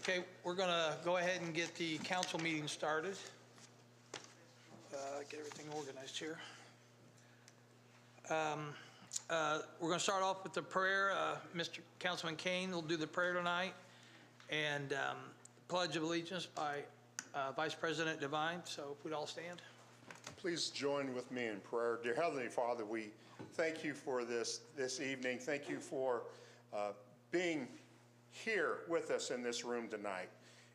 Okay, we're going to go ahead and get the council meeting started. Get everything organized here. We're going to start off with the prayer. Mr. Councilman Kane will do the prayer tonight, and Pledge of Allegiance by Vice President Devine. So if we'd all stand. Please join with me in prayer. Dear Heavenly Father, we thank you for this evening. Thank you for being here with us in this room tonight.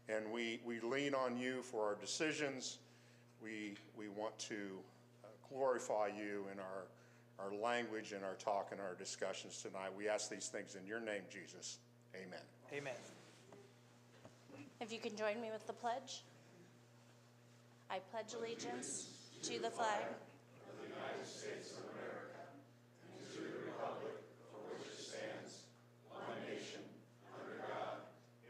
And we lean on you for our decisions. We want to glorify you in our language and our talk and our discussions tonight. We ask these things in your name, Jesus. Amen. Amen. If you can join me with the pledge. I pledge allegiance to the flag of the United States of America and to the republic for which it stands, one nation, under God,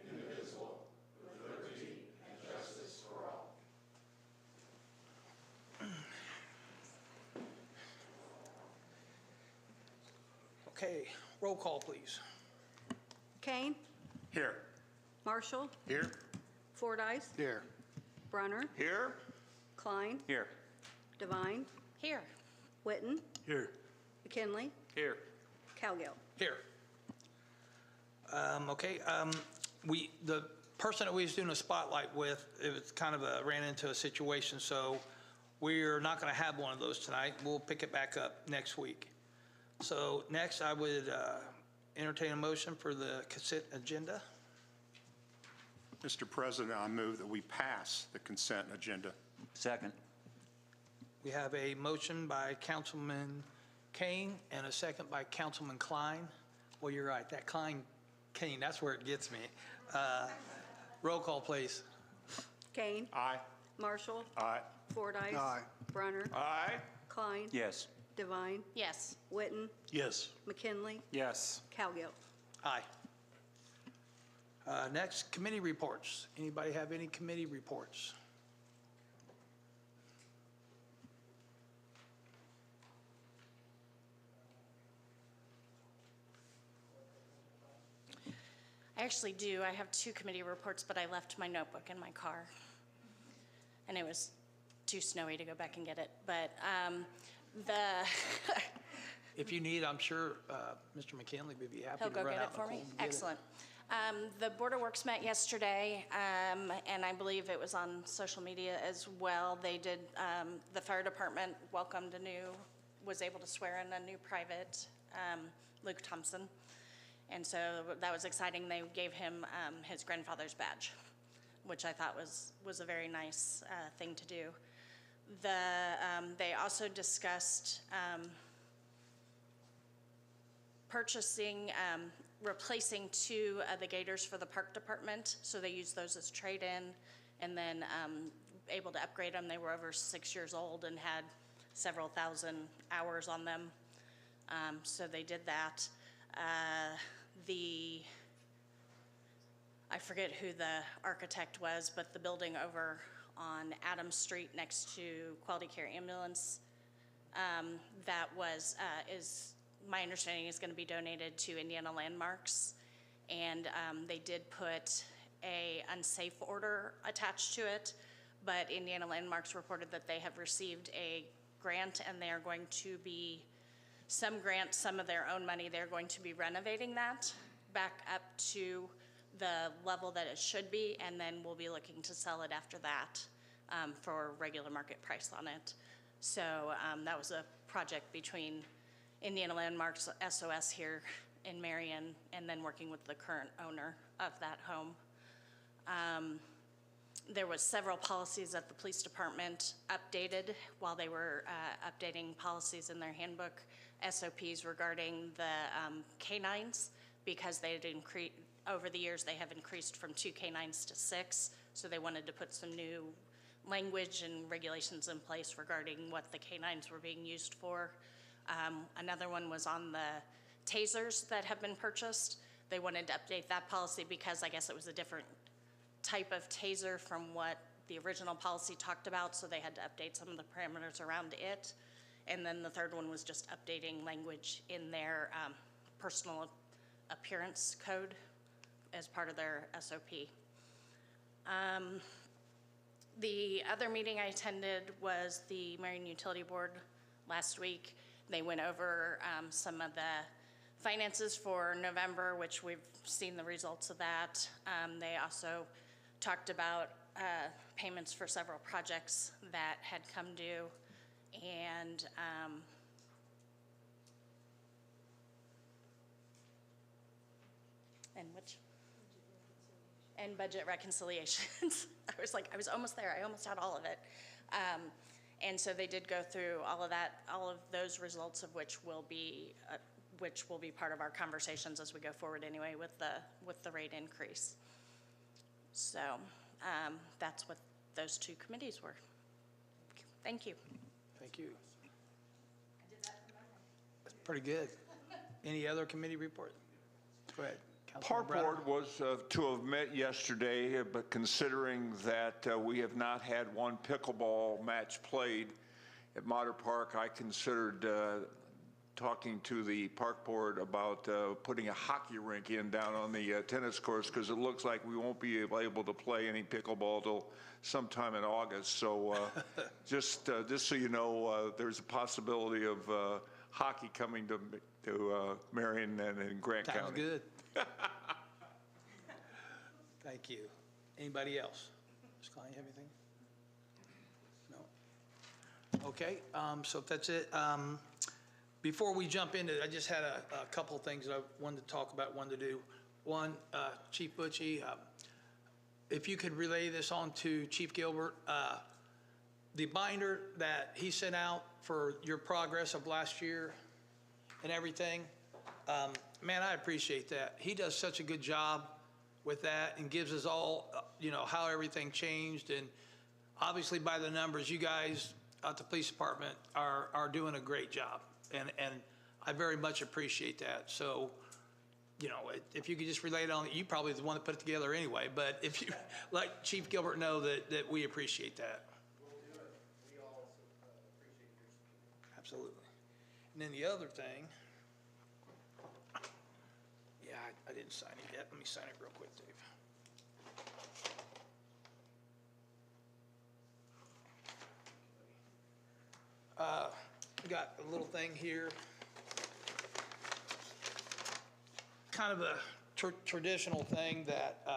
indivisible, with liberty and justice for all. Okay, roll call, please. Kane, Here. Marshall, Here. Fordyce, Here. Brunner, Here. Klein, Here. Devine, here. Witten, Here. McKinley, Here. Cowgill. Here. The person that we was doing a spotlight with, it was kind of ran into a situation, so we're not going to have one of those tonight. We'll pick it back up next week. So next, I would entertain a motion for the consent agenda. Mr. President, I move that we pass the consent agenda. Second. We have a motion by Councilman Kane and a second by Councilman Klein. Well, you're right, that Kane, that's where it gets me. Roll call, please. Kane, Aye. Marshall, Aye. Fordyce, Aye. Brunner, Aye. Klein, Yes. Devine, Yes. Witten, Yes. McKinley, Yes. Cowgill. Aye. Next, committee reports. Anybody have any committee reports? I actually do. I have 2 committee reports, but I left my notebook in my car. And it was too snowy to go back and get it. But If you need, I'm sure Mr. McKinley would be happy he'll to go run get out it for in the me. cold and get it. Excellent. The Board of Works met yesterday, and I believe it was on social media as well. They did, the fire department was able to swear in a new private, Luke Thompson. And so that was exciting. They gave him his grandfather's badge, which I thought was a very nice thing to do. They also discussed replacing 2 of the gators for the park department. So they used those as trade-in, and then able to upgrade them. They were over 6 years old and had several thousand hours on them. So they did that. I forget who the architect was, but the building over on Adams Street next to Quality Care Ambulance, is my understanding is going to be donated to Indiana Landmarks, and they did put a unsafe order attached to it, but Indiana Landmarks reported that they have received a grant, and they are going to be some of their own money. They're going to be renovating that back up to the level that it should be, and then we'll be looking to sell it after that for regular market price on it. So that was a project between Indiana Landmarks, SOS here in Marion, and then working with the current owner of that home. There was several policies that the police department updated while they were updating policies in their handbook, SOPs regarding the canines, because they had increased, over the years they have increased from 2 canines to 6, so they wanted to put some new language and regulations in place regarding what the canines were being used for. Another one was on the tasers that have been purchased. They wanted to update that policy because I guess it was a different type of taser from what the original policy talked about, so they had to update some of the parameters around it. And then the third one was just updating language in their personal appearance code as part of their SOP. The other meeting I attended was the Marion Utility Board last week. They went over some of the finances for November, which we've seen the results of that. They also talked about payments for several projects that had come due, and budget reconciliations. I was almost there. I almost had all of it. And so they did go through all of that, all of those results of which will be part of our conversations as we go forward anyway with the rate increase. So that's what those two committees were. Thank you. Thank you. That's pretty good. Any other committee report? Go ahead. Councilman Park Brown. Board was to have met yesterday, but considering that we have not had one pickleball match played at Motter Park, I considered talking to the Park Board about putting a hockey rink in down on the tennis course, because it looks like we won't be able to play any pickleball till sometime in August. So just so you know, there's a possibility of hockey coming to Marion and Grant County. Sounds good. Thank you. Anybody else? Ms. Klein, you have anything? No? Okay, so if that's it, before we jump into it, I just had a couple of things that I wanted to talk about, wanted to do. One, Chief Butchie, if you could relay this on to Chief Gilbert, the binder that he sent out for your progress of last year and everything, man, I appreciate that. He does such a good job with that and gives us all, how everything changed. And obviously by the numbers, you guys at the police department are doing a great job. And I very much appreciate that. So, if you could just relate on, you probably the one that put it together anyway, but if you let Chief Gilbert know that we appreciate that. We'll do it. We all appreciate your support. Absolutely. And then the other thing, yeah, I didn't sign it yet. Let me sign it real quick, Dave. Got a little thing here. Kind of a traditional thing that,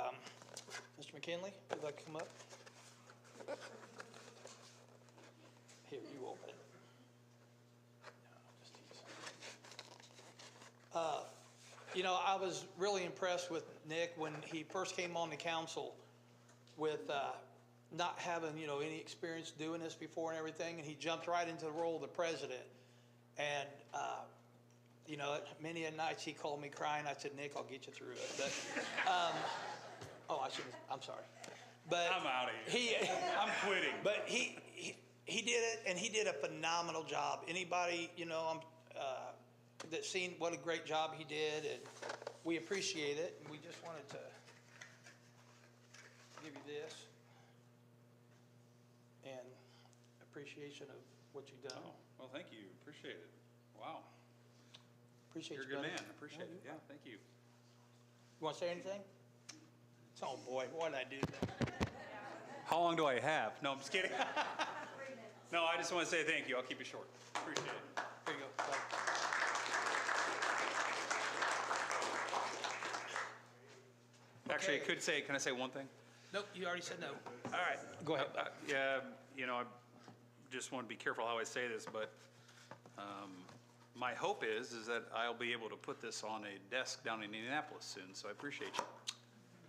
Mr. McKinley, would you like to come up? Here, you open it. I was really impressed with Nick when he first came on the council with not having, any experience doing this before and everything, and he jumped right into the role of the president. And, many a nights he called me crying. I said, Nick, I'll get you through it. But, I'm sorry. But I'm out of here. I'm quitting. But he did it, and he did a phenomenal job. Anybody, that's seen what a great job he did, and we appreciate it. And we just wanted to give you this and appreciation of what you've done. Oh, well, thank you. Appreciate it. Wow. Appreciate You're a you, good brother. man. Appreciate it. Yeah, thank you. You want to say anything? Oh, boy, what did I do? How long do I have? No, I'm just kidding. No, I just want to say thank you. I'll keep it short. Appreciate it. Here you go. Thanks. Actually, Okay. can I say one thing? Nope, you already said no. All right, go ahead. Yeah, I just want to be careful how I say this, but my hope is that I'll be able to put this on a desk down in Indianapolis soon, so I appreciate you.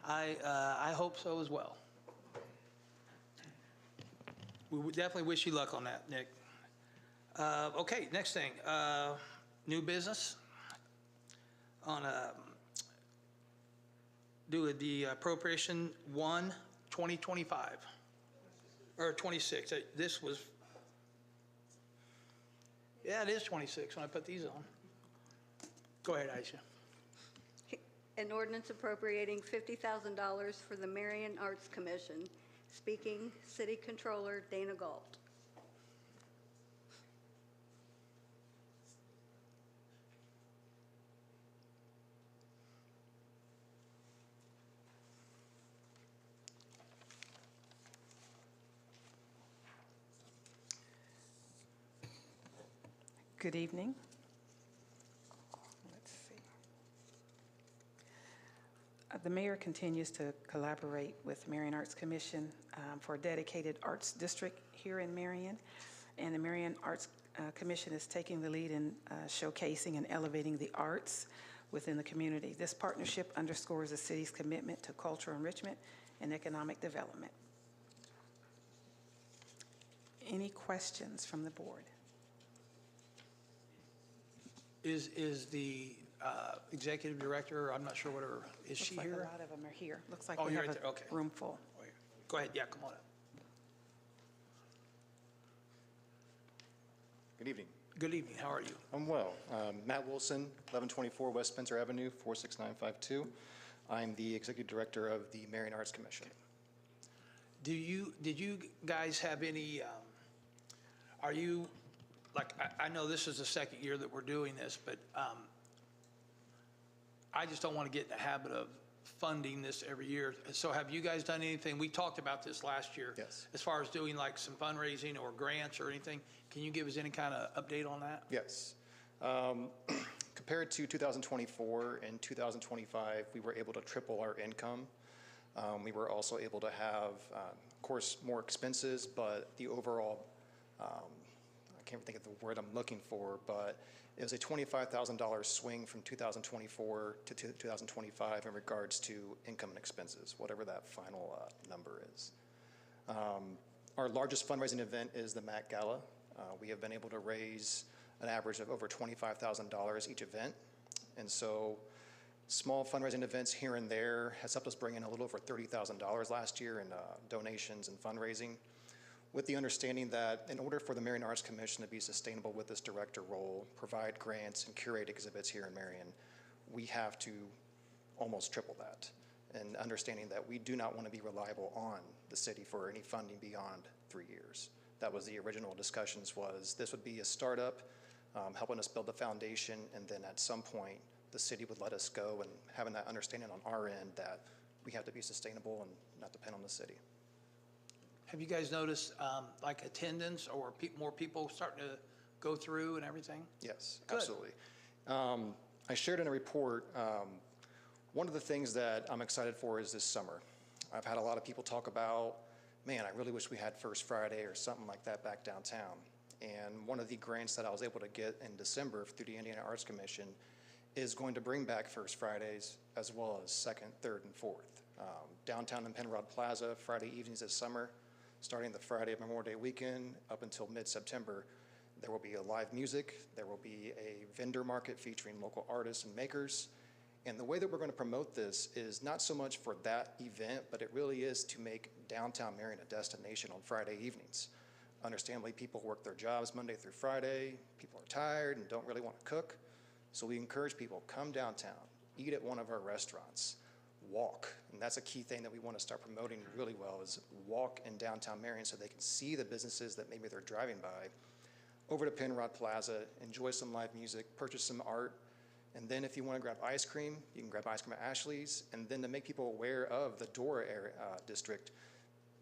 I hope so as well. We would definitely wish you luck on that, Nick. Okay, next thing, new business on do the appropriation 1, 2025, or 26. This was, yeah, it is 26 when I put these on. Go ahead, Aisha. An ordinance appropriating $50,000 for the Marion Arts Commission. Speaking, City Controller Dana Galt. Good evening. Let's see. The mayor continues to collaborate with Marion Arts Commission for a dedicated arts district here in Marion. And the Marion Arts Commission is taking the lead in showcasing and elevating the arts within the community. This partnership underscores the city's commitment to cultural enrichment and economic development. Any questions from the board? Is the executive director, I'm not sure what her, is she Looks like here? a lot of them are here. Looks like Oh, we you're have right a there, okay. room full. Go ahead, yeah, come on up. Good evening. Good evening, how are you? I'm well. Matt Wilson, 1124 West Spencer Avenue, 46952. I'm the Executive Director of the Marion Arts Commission. Did you guys have any, are you, like, I know this is the second year that we're doing this, but I just don't want to get in the habit of funding this every year. So have you guys done anything? We talked about this last year. Yes. As far as doing like some fundraising or grants or anything. Can you give us any kind of update on that? Yes. Compared to 2024 and 2025, we were able to triple our income. We were also able to have, of course, more expenses, but the overall, I can't think of the word I'm looking for, but it was a $25,000 swing from 2024 to 2025 in regards to income and expenses, whatever that final number is. Our largest fundraising event is the Met Gala. We have been able to raise an average of over $25,000 each event. And so small fundraising events here and there has helped us bring in a little over $30,000 last year in donations and fundraising, with the understanding that in order for the Marion Arts Commission to be sustainable with this director role, provide grants and curate exhibits here in Marion, we have to almost triple that. And understanding that we do not want to be reliable on the city for any funding beyond 3 years. That was the original discussions, was this would be a startup, helping us build the foundation, and then at some point, the city would let us go, and having that understanding on our end that we have to be sustainable and not depend on the city. Have you guys noticed like attendance or more people starting to go through and everything? Yes, Good. absolutely. I shared in a report, one of the things that I'm excited for is this summer. I've had a lot of people talk about, man, I really wish we had First Friday or something like that back downtown. And one of the grants that I was able to get in December through the Indiana Arts Commission is going to bring back First Fridays as well as second, third, and fourth. Downtown in Penrod Plaza, Friday evenings this summer, starting the Friday of Memorial Day weekend up until mid-September, there will be a live music, there will be a vendor market featuring local artists and makers. And the way that we're going to promote this is not so much for that event, but it really is to make downtown Marion a destination on Friday evenings. Understandably, people work their jobs Monday through Friday, people are tired and don't really want to cook. So we encourage people, come downtown, eat at one of our restaurants, walk. And that's a key thing that we want to start promoting really well, is walk in downtown Marion so they can see the businesses that maybe they're driving by. Over to Penrod Plaza, enjoy some live music, purchase some art, and then if you want to grab ice cream, you can grab ice cream at Ashley's. And then to make people aware of the Dora area, district,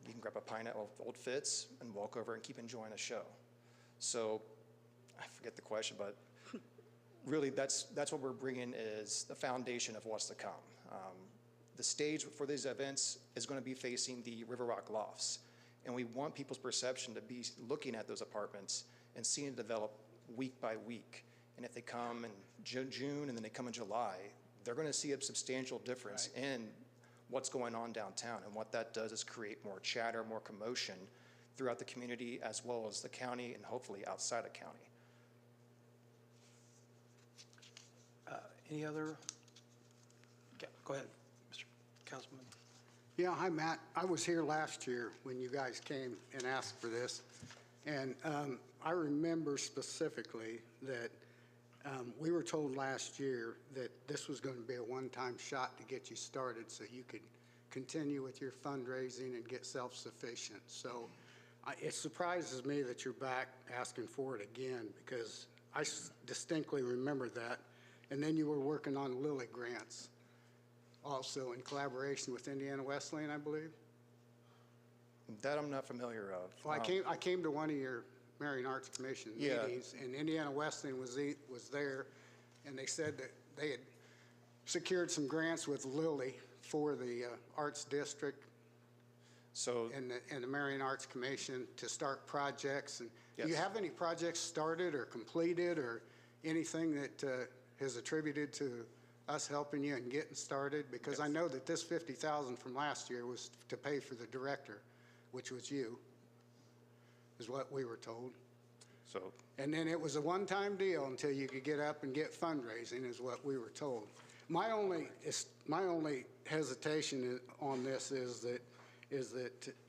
you can grab a pint of Old Fitz and walk over and keep enjoying a show. So I forget the question, but really that's what we're bringing, is the foundation of what's to come. The stage for these events is going to be facing the River Rock Lofts. And we want people's perception to be looking at those apartments and seeing it develop week by week. And if they come in June and then they come in July, they're going to see a substantial difference in what's going on downtown. And what that does is create more chatter, more commotion throughout the community, as well as the county and hopefully outside of county. Any other? Go ahead, Mr. Councilman. Yeah, hi, Matt. I was here last year when you guys came and asked for this. And I remember specifically that we were told last year that this was going to be a one-time shot to get you started so you could continue with your fundraising and get self-sufficient. So it surprises me that you're back asking for it again, because I distinctly remember that. And then you were working on Lilly grants, also in collaboration with Indiana Wesleyan, I believe. That I'm not familiar of. Well, I came to one of your Marion Arts Commission Yeah. meetings, and Indiana Wesleyan was there, and they said that they had secured some grants with Lilly for the Arts District So, and the Marion Arts Commission to start projects. And do you Yes. have any projects started or completed or anything that has attributed to us helping you and getting started? Because I know that this 50,000 from last year was to pay for the director, which was you, is what we were told. so, And then it was a one-time deal until you could get up and get fundraising, is what we were told. My only hesitation on this is that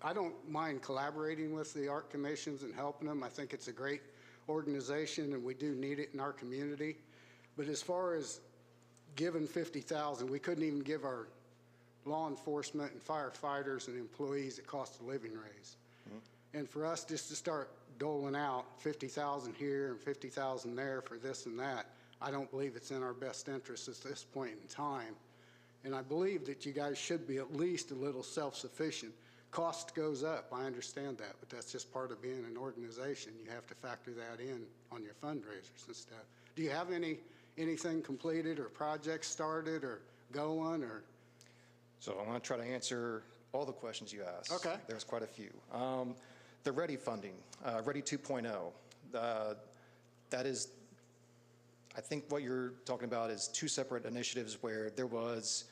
I don't mind collaborating with the art commissions and helping them. I think it's a great organization, and we do need it in our community. But as far as giving 50,000, we couldn't even give our law enforcement and firefighters and employees a cost of living raise. And for us just to start doling out 50,000 here and 50,000 there for this and that, I don't believe it's in our best interest at this point in time. And I believe that you guys should be at least a little self-sufficient. Cost goes up, I understand that, but that's just part of being an organization. You have to factor that in on your fundraisers and stuff. Do you have anything completed or projects started or going or? so I'm going to try to answer all the questions you asked. Okay. There's quite a few. The READY funding, READY 2.0, that is, I think what you're talking about is two separate initiatives where there was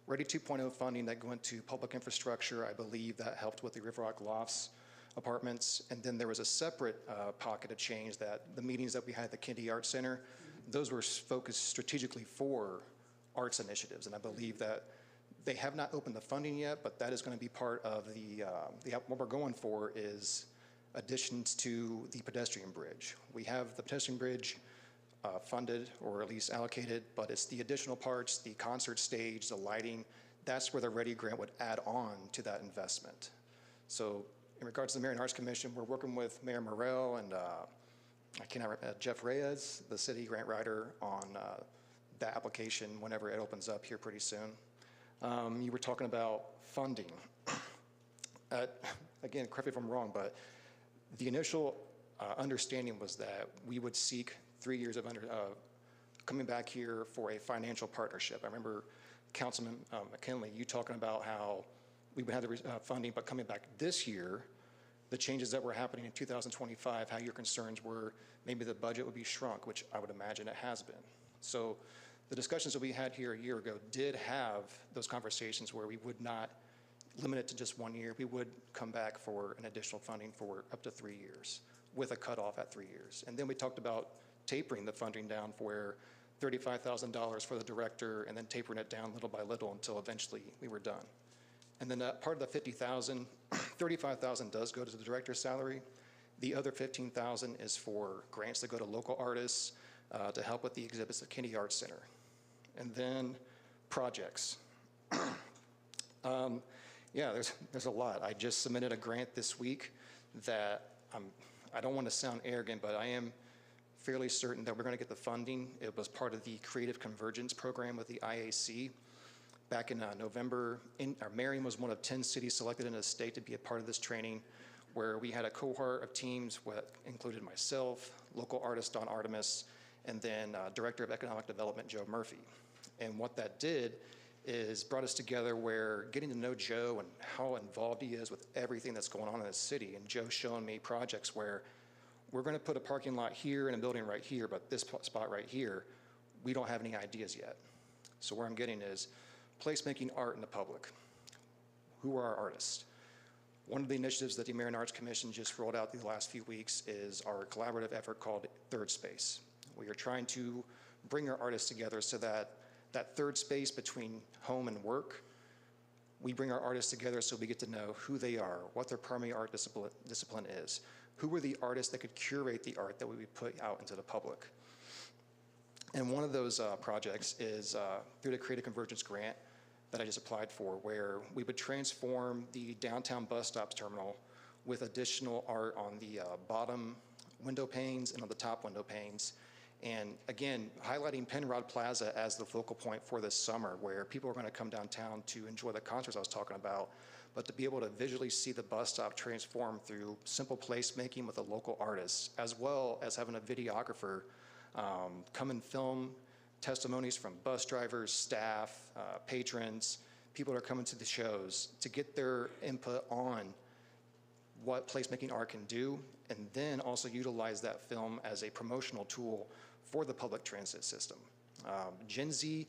READY 2.0 funding that went to public infrastructure. I believe that helped with the River Rock Lofts apartments. And then there was a separate pocket of change that the meetings that we had at the Kennedy Arts Center, those were focused strategically for arts initiatives. And I believe that they have not opened the funding yet, but that is going to be part of what we're going for is additions to the pedestrian bridge. We have the pedestrian bridge funded or at least allocated, but it's the additional parts, the concert stage, the lighting, that's where the READY grant would add on to that investment. So in regards to the Marion Arts Commission, we're working with Mayor Morrell and Jeff Reyes, the city grant writer, on that application whenever it opens up here pretty soon. You were talking about funding. Again, correct me if I'm wrong, but the initial understanding was that we would seek 3 years of coming back here for a financial partnership. I remember Councilman McKinley, you talking about how we would have the funding, but coming back this year, the changes that were happening in 2025, how your concerns were maybe the budget would be shrunk, which I would imagine it has been. So the discussions that we had here a year ago did have those conversations where we would not limit it to just 1 year. We would come back for an additional funding for up to 3 years with a cutoff at 3 years. And then we talked about tapering the funding down for where $35,000 for the director and then tapering it down little by little until eventually we were done. And then part of the 50,000, 35,000 does go to the director's salary. The other 15,000 is for grants that go to local artists to help with the exhibits at Kennedy Arts Center. And then projects. Yeah, there's a lot. I just submitted a grant this week that I don't want to sound arrogant, but I am fairly certain that we're going to get the funding. It was part of the Creative Convergence program with the IAC. Back in November, Marion was one of 10 cities selected in the state to be a part of this training, where we had a cohort of teams that included myself, local artist Don Artemis, and then Director of Economic Development Joe Murphy. And what that did is brought us together where getting to know Joe and how involved he is with everything that's going on in the city. And Joe showing me projects where we're going to put a parking lot here and a building right here, but this spot right here, we don't have any ideas yet. So where I'm getting is placemaking art in the public. Who are our artists? One of the initiatives that the Marion Arts Commission just rolled out the last few weeks is our collaborative effort called Third Space. We are trying to bring our artists together so that that third space between home and work, we bring our artists together so we get to know who they are, what their primary art discipline is, who are the artists that could curate the art that we would put out into the public. And one of those projects is through the Creative Convergence grant that I just applied for, where we would transform the downtown bus stops terminal with additional art on the bottom window panes and on the top window panes. And again, highlighting Penrod Plaza as the focal point for this summer, where people are going to come downtown to enjoy the concerts I was talking about, but to be able to visually see the bus stop transform through simple placemaking with a local artist, as well as having a videographer come and film testimonies from bus drivers, staff, patrons, people that are coming to the shows to get their input on what placemaking art can do, and then also utilize that film as a promotional tool for the public transit system. Gen Z,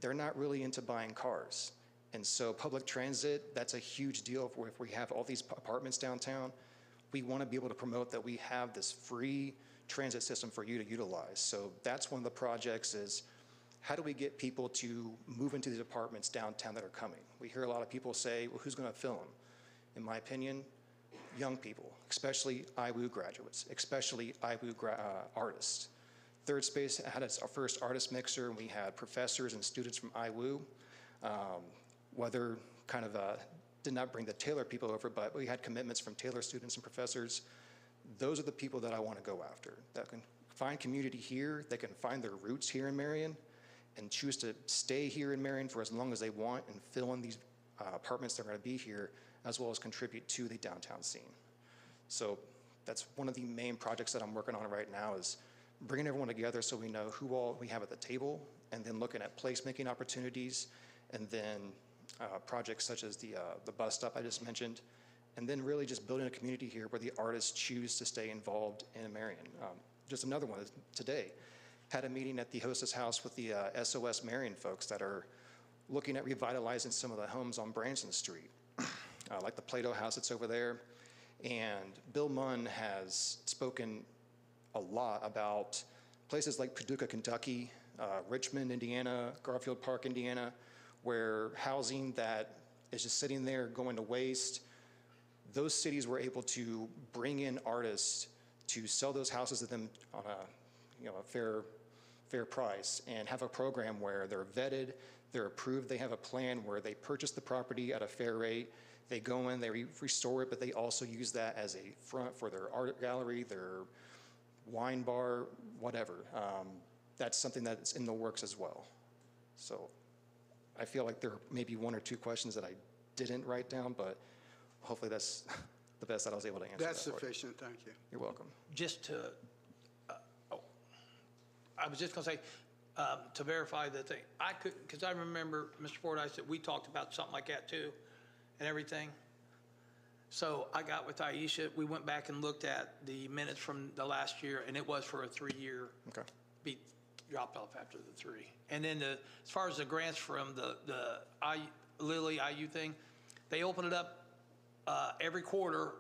they're not really into buying cars. And so public transit, that's a huge deal if we have all these apartments downtown. We want to be able to promote that we have this free transit system for you to utilize. So that's one of the projects is, how do we get people to move into these apartments downtown that are coming? We hear a lot of people say, well, who's going to fill them? In my opinion, young people, especially IWU graduates, especially IWU artists. Third Space had our first artist mixer, and we had professors and students from IWU. Weather kind of did not bring the Taylor people over, but we had commitments from Taylor students and professors. Those are the people that I want to go after, that can find community here, that can find their roots here in Marion, and choose to stay here in Marion for as long as they want and fill in these apartments that are going to be here, as well as contribute to the downtown scene. So that's one of the main projects that I'm working on right now, is bringing everyone together so we know who all we have at the table, and then looking at placemaking opportunities, and then projects such as the bus stop I just mentioned, and then really just building a community here where the artists choose to stay involved in Marion. Just another one is today. Had a meeting at the hostess house with the SOS Marion folks that are looking at revitalizing some of the homes on Branson Street, like the Plato House that's over there. And Bill Munn has spoken a lot about places like Paducah, Kentucky, Richmond, Indiana, Garfield Park, Indiana, where housing that is just sitting there going to waste, those cities were able to bring in artists to sell those houses to them on a fair price, and have a program where they're vetted, they're approved, they have a plan where they purchase the property at a fair rate, they go in, they restore it, but they also use that as a front for their art gallery, their wine bar, whatever. That's something that's in the works as well. So I feel like there may be one or two questions that I didn't write down, but hopefully that's the best that I was able to answer. That's that part. sufficient, thank you. You're welcome. Just to, I was just going to say, to verify the thing, I could, because I remember, Mr. Fordyce, that we talked about something like that too, and everything. So I got with Aisha, we went back and looked at the minutes from the last year, and it was for a 3-year. Okay. Be dropped off after the 3. And then as far as the grants from the Lilly IU thing, they open it up every quarter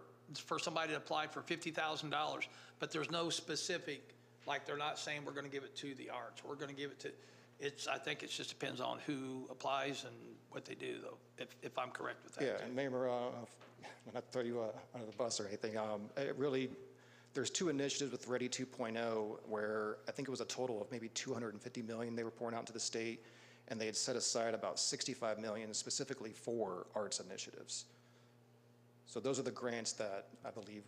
for somebody to apply for $50,000, but there's no specific, like they're not saying we're going to give it to the arts. We're going to give it to, I think it just depends on who applies and what they do, though, if I'm correct with that. Yeah, and Mayor, not to throw you under the bus or anything, it really, there's 2 initiatives with Ready 2.0 where I think it was a total of maybe $250 million they were pouring out into the state, and they had set aside about $65 million specifically for arts initiatives. So those are the grants that I believe,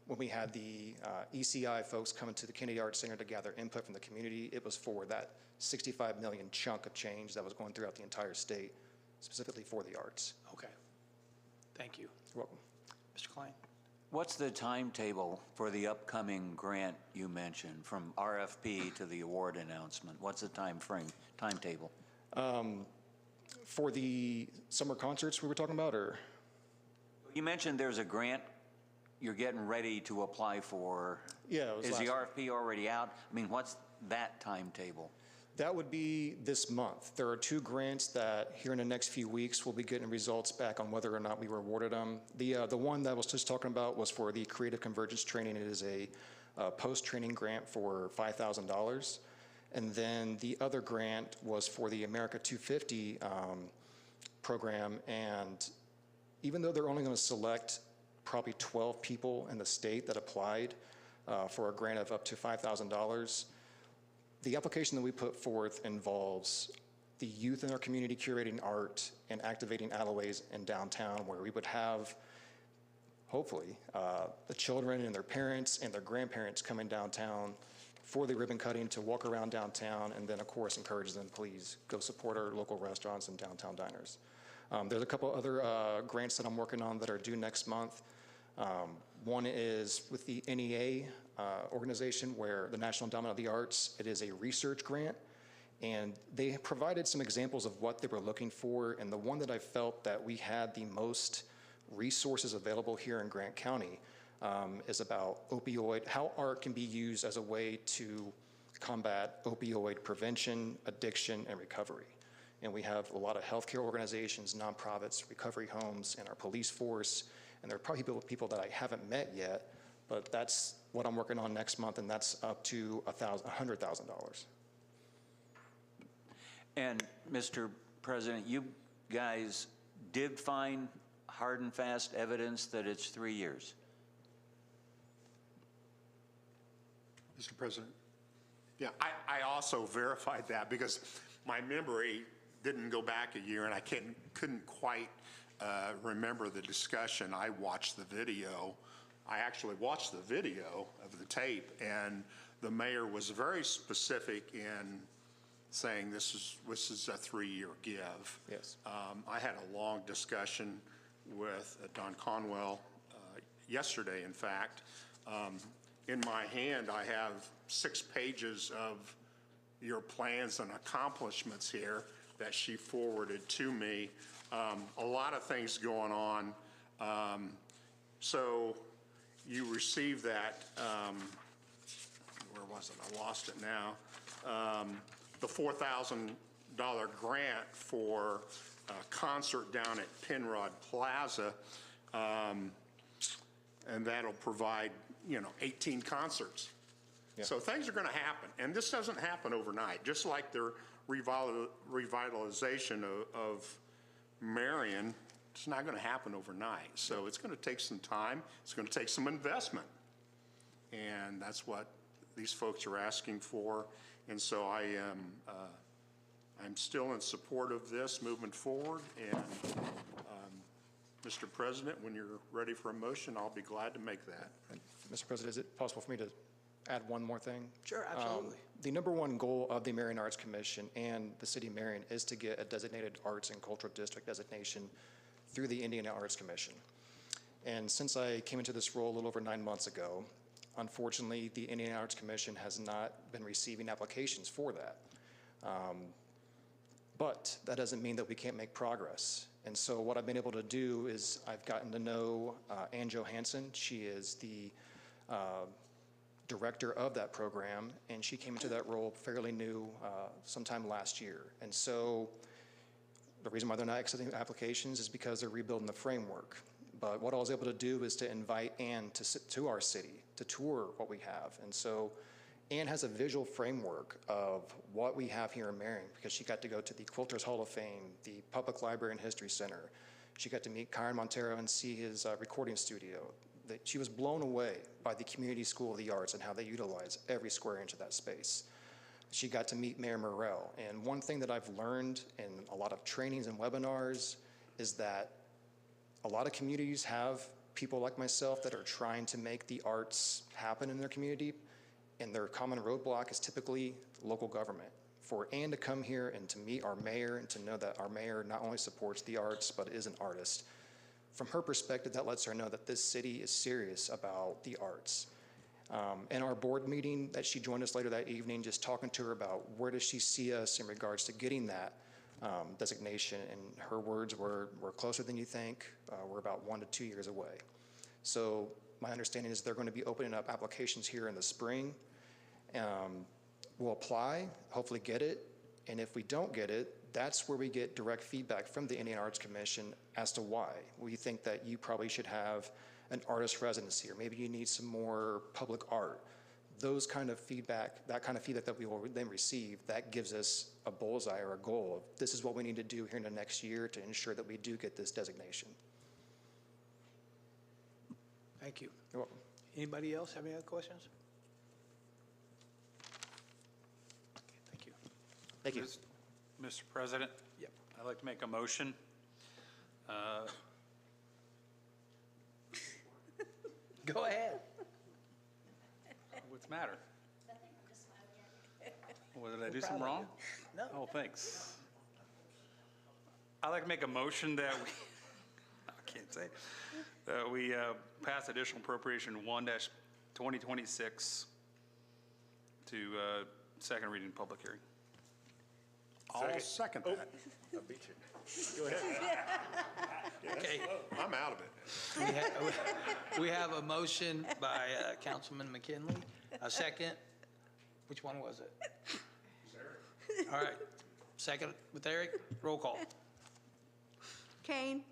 when we had the ECI folks coming to the Kennedy Arts Center to gather input from the community, it was for that $65 million chunk of change that was going throughout the entire state, specifically for the arts. Okay. Thank you. You're welcome. Mr. Klein? What's the timetable for the upcoming grant you mentioned, from RFP to the award announcement? What's the timetable? For the summer concerts we were talking about, or? You mentioned there's a grant you're getting ready to apply for. Yeah, it was Is the last- RFP already out? I mean, what's that timetable? That would be this month. There are 2 grants that here in the next few weeks we'll be getting results back on whether or not we were awarded them. The one that I was just talking about was for the Creative Convergence Training. It is a post-training grant for $5,000. And then the other grant was for the America 250 program. And even though they're only going to select probably 12 people in the state that applied for a grant of up to $5,000, the application that we put forth involves the youth in our community curating art and activating alleyways in downtown, where we would have, hopefully, the children and their parents and their grandparents coming downtown for the ribbon cutting to walk around downtown, and then, of course, encourage them, please go support our local restaurants and downtown diners. There's a couple other grants that I'm working on that are due next month. One is with the NEA organization, where the National Endowment of the Arts, it is a research grant, and they provided some examples of what they were looking for, and the one that I felt that we had the most resources available here in Grant County is about opioid, how art can be used as a way to combat opioid prevention, addiction, and recovery. And we have a lot of healthcare organizations, nonprofits, recovery homes, and our police force, and there are probably people that I haven't met yet, but that's what I'm working on next month, and that's up to $100,000. And, Mr. President, you guys did find hard and fast evidence that it's 3 years? Mr. President? Yeah, I also verified that because my memory didn't go back a year and I couldn't quite remember the discussion. I watched the video. I actually watched the video of the tape, and the mayor was very specific in saying this is a 3-year give. Yes. I had a long discussion with Don Conwell yesterday, in fact. In my hand, I have 6 pages of your plans and accomplishments here that she forwarded to me. A lot of things going on. So you received that, where was it? I lost it now. The $4,000 grant for a concert down at Penrod Plaza, and that'll provide, 18 concerts. Yeah. So things are going to happen, and this doesn't happen overnight. Just like the revitalization of Marion, it's not going to happen overnight. So it's going to take some time. It's going to take some investment, and that's what these folks are asking for. And so I'm still in support of this moving forward. And Mr. President, when you're ready for a motion, I'll be glad to make that. Mr. President, is it possible for me to add one more thing? Sure, absolutely. The number one goal of the Marion Arts Commission and the City of Marion is to get a designated arts and cultural district designation through the Indiana Arts Commission. And since I came into this role a little over 9 months ago, unfortunately, the Indiana Arts Commission has not been receiving applications for that. But that doesn't mean that we can't make progress. And so what I've been able to do is I've gotten to know Ann Johansson. She is the director of that program, and she came into that role fairly new sometime last year. And so the reason why they're not accepting applications is because they're rebuilding the framework. But what I was able to do is to invite Ann to our city to tour what we have. And so Ann has a visual framework of what we have here in Marion, because she got to go to the Quilters Hall of Fame, the Public Library and History Center. She got to meet Kyron Montero and see his recording studio. She was blown away by the Community School of the Arts and how they utilize every square inch of that space. She got to meet Mayor Morrell. And one thing that I've learned in a lot of trainings and webinars is that a lot of communities have people like myself that are trying to make the arts happen in their community, and their common roadblock is typically local government. For Ann to come here and to meet our mayor and to know that our mayor not only supports the arts but is an artist, from her perspective, that lets her know that this city is serious about the arts. In our board meeting that she joined us later that evening, just talking to her about where does she see us in regards to getting that designation, and her words were, we're closer than you think, we're about 1 to 2 years away. So my understanding is they're going to be opening up applications here in the spring. We'll apply, hopefully get it, and if we don't get it, that's where we get direct feedback from the Indiana Arts Commission as to why. We think that you probably should have an artist residency, or maybe you need some more public art. Those kind of feedback, that kind of feedback that we will then receive, that gives us a bullseye or a goal of this is what we need to do here in the next year to ensure that we do get this designation. Thank you. You're welcome. Anybody else have any other questions? Okay, thank you. Thank you. Mr. President? Yep. I'd like to make a motion. Go ahead. What's the matter? Well, did I do something wrong? No. Oh, thanks. I'd like to make a motion that we, I can't say, that we pass additional appropriation 1-2026 to second reading, public hearing. I'll second that. I beat you. Go ahead. Okay, I'm out of it. we have a motion by Councilman McKinley, a second. Which one was it? All right, second with Eric, roll call. Kane,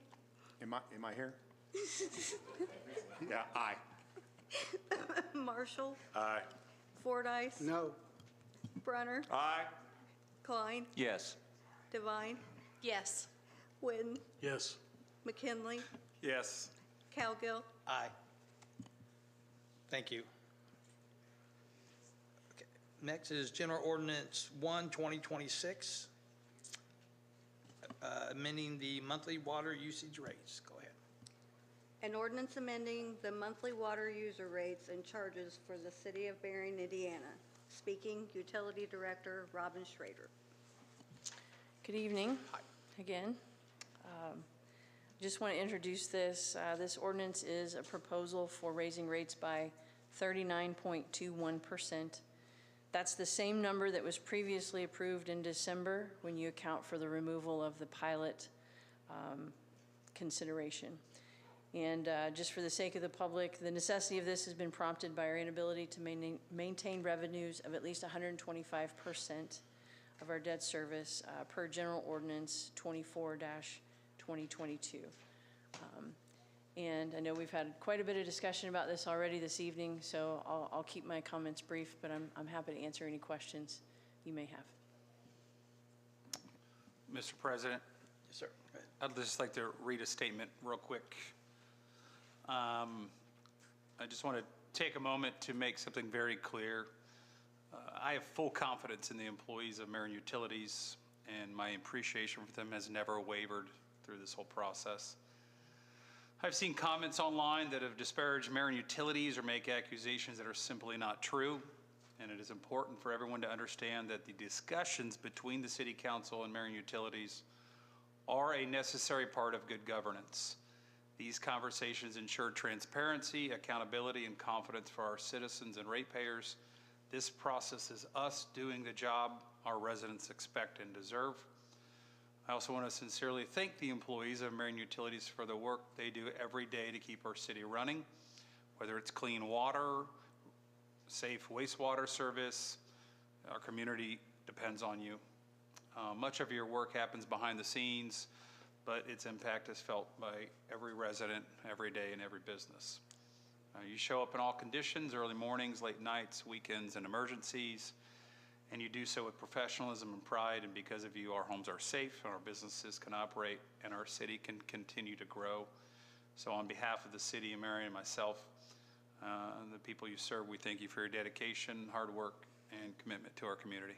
Am I here? Yeah, aye. Marshall, Aye. Fordice, No, Brunner, Aye. Klein, Yes. Devine, Yes. Witten, Yes. McKinley, Yes. Cowgill, Aye. Thank you. Okay. Next is General Ordinance 1-2026, amending the monthly water usage rates. Go ahead. an ordinance amending the monthly water user rates and charges for the city of Marion, Indiana. Speaking, Utility Director Robin Schrader. Good evening, again. Just want to introduce this. This ordinance is a proposal for raising rates by 39.21%. That's the same number that was previously approved in December when you account for the removal of the pilot consideration. And just for the sake of the public, the necessity of this has been prompted by our inability to maintain revenues of at least 125% of our debt service per General Ordinance 24-2022. And I know we've had quite a bit of discussion about this already this evening, so I'll keep my comments brief, but I'm happy to answer any questions you may have. Mr. President, Yes, sir. Go ahead. I'd just like to read a statement real quick. I just want to take a moment to make something very clear. I have full confidence in the employees of Marion Utilities, and my appreciation for them has never wavered through this whole process. I've seen comments online that have disparaged Marion Utilities or make accusations that are simply not true, and it is important for everyone to understand that the discussions between the City Council and Marion Utilities are a necessary part of good governance. These conversations ensure transparency, accountability, and confidence for our citizens and ratepayers. This process is us doing the job our residents expect and deserve. I also want to sincerely thank the employees of Marion Utilities for the work they do every day to keep our city running, whether it's clean water, safe wastewater service. Our community depends on you. Much of your work happens behind the scenes, but its impact is felt by every resident, every day, in every business. You show up in all conditions, early mornings, late nights, weekends, and emergencies, and you do so with professionalism and pride, and because of you, our homes are safe, and our businesses can operate, and our city can continue to grow. So on behalf of the city of Marion and myself, and the people you serve, we thank you for your dedication, hard work, and commitment to our community.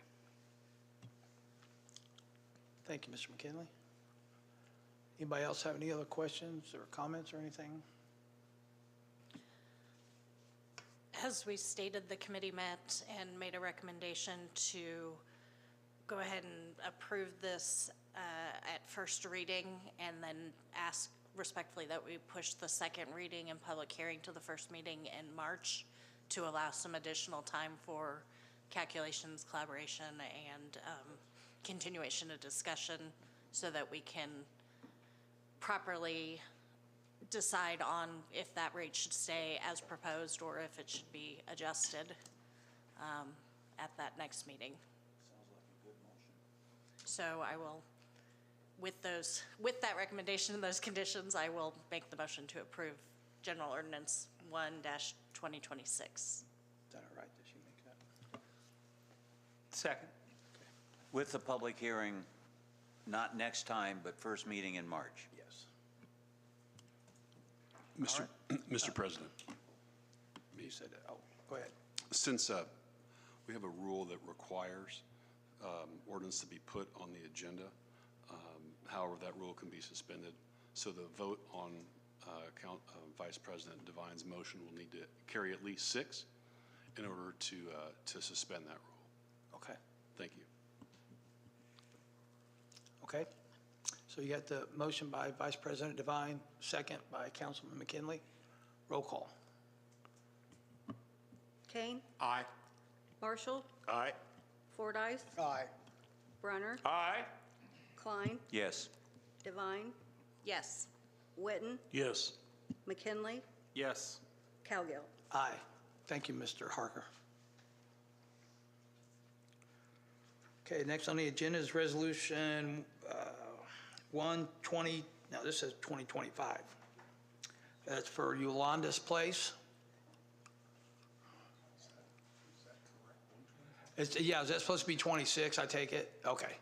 Thank you, Mr. McKinley. Anybody else have any other questions or comments or anything? As we stated, the committee met and made a recommendation to go ahead and approve this at first reading, and then ask respectfully that we push the second reading and public hearing to the first meeting in March to allow some additional time for calculations, collaboration, and continuation of discussion so that we can properly decide on if that rate should stay as proposed or if it should be adjusted at that next meeting. Sounds like a good motion. So I will, with that recommendation and those conditions, I will make the motion to approve General Ordinance 1-2026. Is that all right that you make that? Second. With the public hearing, not next time, but first meeting in March. Yes. Mr. President, You said that. Oh, go ahead. since we have a rule that requires ordinance to be put on the agenda, however, that rule can be suspended. So the vote on Vice President Devine's motion will need to carry at least 6 in order to suspend that rule. Okay. Thank you. Okay. So you got the motion by Vice President Devine, second by Councilman McKinley. Roll call. Kane, Aye. Marshall, Aye. Fordyce, Aye. Brunner, Aye. Klein, Yes. Devine, Yes. Witten, Yes. McKinley, Yes. Cowgill. Aye. Thank you, Mr. Harker. Okay, next on the agenda is Resolution 120, now this says 2025. That's for Yolanda's Place. Yeah, is that supposed to be 26, I take it? Okay.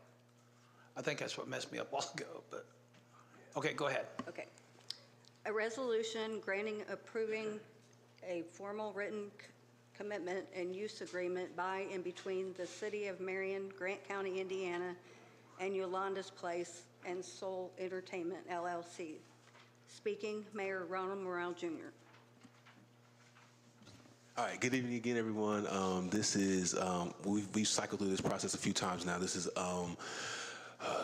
I think that's what messed me up a while ago, but, okay, go ahead. Okay. A resolution approving a formal written commitment and use agreement by and between the City of Marion, Grant County, Indiana, and Yolanda's Place and Soul Entertainment LLC. Speaking, Mayor Ronald Morrell Jr. All right, good evening again, everyone. This is, we've cycled through this process a few times now. This is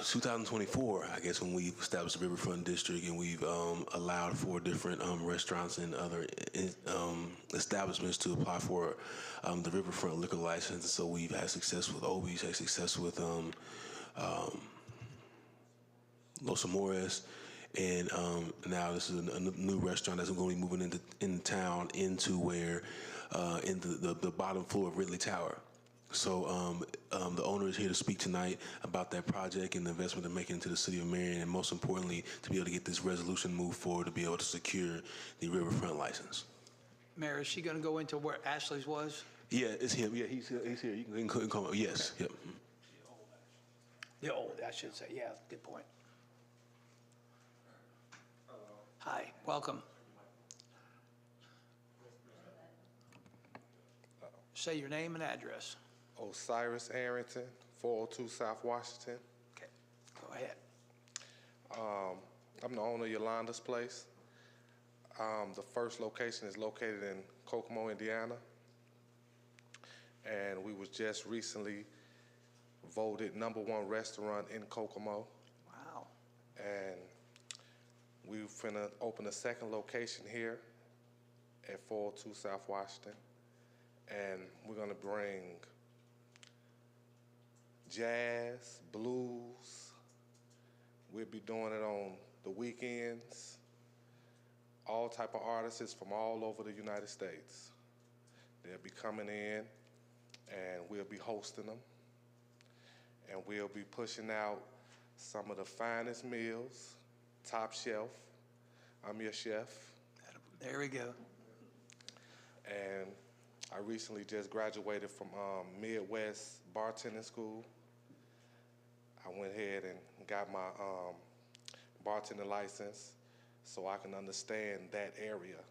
2024, I guess, when we established the Riverfront District, and we've allowed for different restaurants and other establishments to apply for the Riverfront liquor license. So we've had success with Obi's, had success with Los Amores, and now this is a new restaurant that's going to be moving in town into where in the bottom floor of Ridley Tower. So the owner is here to speak tonight about that project and the investment they're making into the city of Marion, and most importantly, to be able to get this resolution moved forward to be able to secure the Riverfront license. Mayor, is she going to go into where Ashley's was? Yeah, it's him. Yeah, he's here. You can call him. Yes. Yep. The old, I should say, yeah, good point. Hi, welcome. Say your name and address. Osiris Arrington, 402 South Washington. Okay, go ahead. I'm the owner of Yolanda's Place. The first location is located in Kokomo, Indiana. And we was just recently voted #1 restaurant in Kokomo. Wow. And we finna open a second location here at 402 South Washington. And we're gonna bring jazz, blues. We'll be doing it on the weekends. All type of artists from all over the United States. They'll be coming in and we'll be hosting them. And we'll be pushing out some of the finest meals, top shelf. I'm your chef. There we go. And I recently just graduated from Midwest Bartending School. I went ahead and got my bartending license so I can understand that area.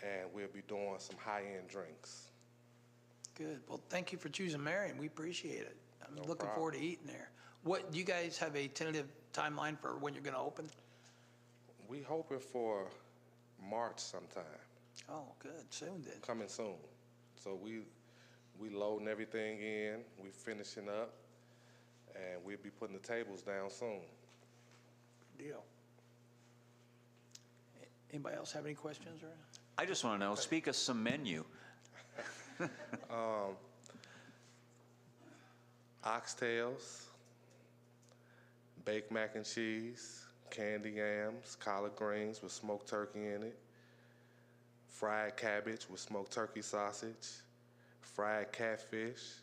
And we'll be doing some high-end drinks. Good. Well, thank you for choosing Marion. We appreciate it. I'm looking problem. forward to eating there. What, do you guys have a tentative timeline for when you're going to open? We hoping for March sometime. Oh, good. Soon then. Coming soon. So we loading everything in, we finishing up, and we'll be putting the tables down soon. Good deal. Anybody else have any questions? Or? I just want to know, speak of some menu. Oxtails, baked mac and cheese, candy yams, collard greens with smoked turkey in it, fried cabbage with smoked turkey sausage, fried catfish,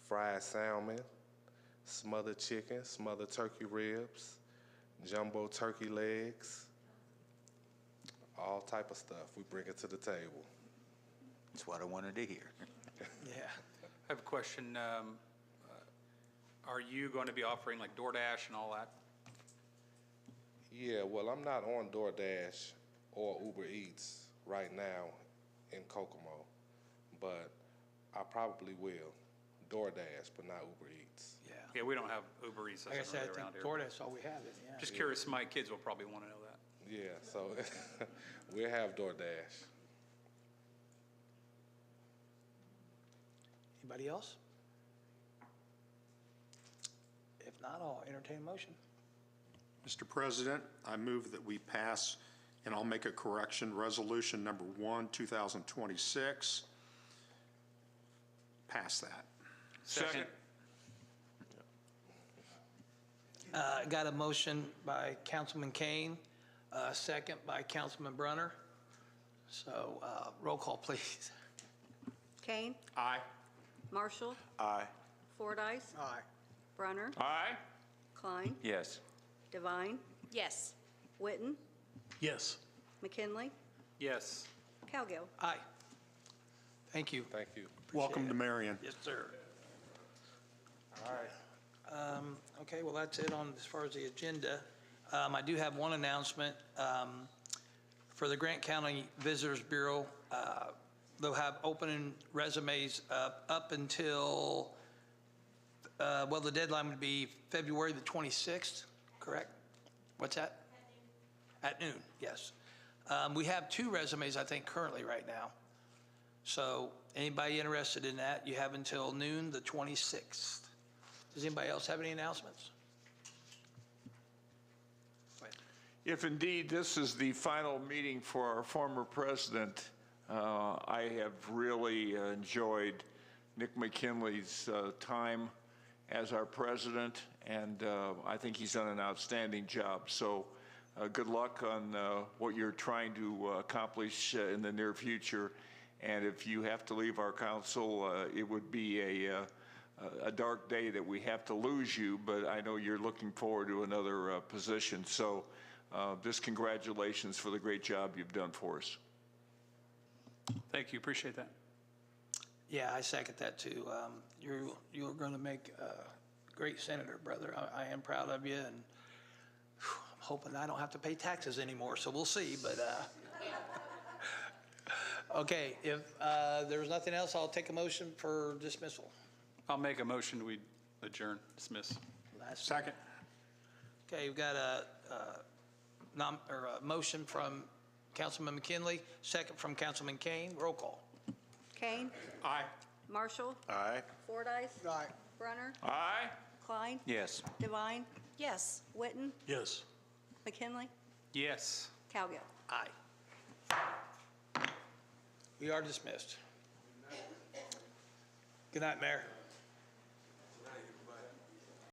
fried salmon, smothered chicken, smothered turkey ribs, jumbo turkey legs, all type of stuff. We bring it to the table. That's what I wanted to hear. Yeah. I have a question. Are you going to be offering like DoorDash and all that? Yeah, well, I'm not on DoorDash or Uber Eats right now in Kokomo, but I probably will. DoorDash, but not Uber Eats. Yeah. Yeah, we don't have Uber Eats. Like I That's said, not I really think around here. DoorDash all we have. Yeah. Just curious, my kids will probably want to know that. Yeah, so we'll have DoorDash. Anybody else? not, I'll entertain a motion. Mr. President, I move that we pass, and I'll make a correction, Resolution Number 1, 2026. Pass that. Second. Got a motion by Councilman Kane, second by Councilman Brunner. So roll call, please. Kane, Aye. Marshall, Aye. Fordice, Aye. Brunner, Aye. Klein, Yes. Devine, Yes. Witten, Yes. McKinley, Yes. Cowgill. Aye. Thank you. Thank you. Welcome to Marion. Yes, sir. All right. Okay, well, that's it on as far as the agenda. I do have one announcement. For the Grant County Visitors Bureau, they'll have open resumes up until, well, the deadline would be February the 26th, correct? What's that? At noon, yes. We have 2 resumes, I think, currently right now. So anybody interested in that, you have until noon the 26th. Does anybody else have any announcements? If indeed this is the final meeting for our former president, I have really enjoyed Nick McKinley's time as our president, and I think he's done an outstanding job. So good luck on what you're trying to accomplish in the near future. And if you have to leave our council, it would be a dark day that we have to lose you, but I know you're looking forward to another position. So just congratulations for the great job you've done for us. Thank you, appreciate that. Yeah, I second that too. You're going to make a great senator, brother. I am proud of you, and I'm hoping I don't have to pay taxes anymore, so we'll see. But okay, if there's nothing else, I'll take a motion for dismissal. I'll make a motion, we adjourn, dismiss. Second. Okay, we've got a motion from Councilman McKinley, second from Councilman Kane. Roll call. Kane, Aye. Marshall, Aye. Fordice, Brunner, Aye. Klein, Yes. Devine, Yes. Witten, Yes. McKinley, Yes. Cowgill. Aye. We are dismissed. Good night, Mayor.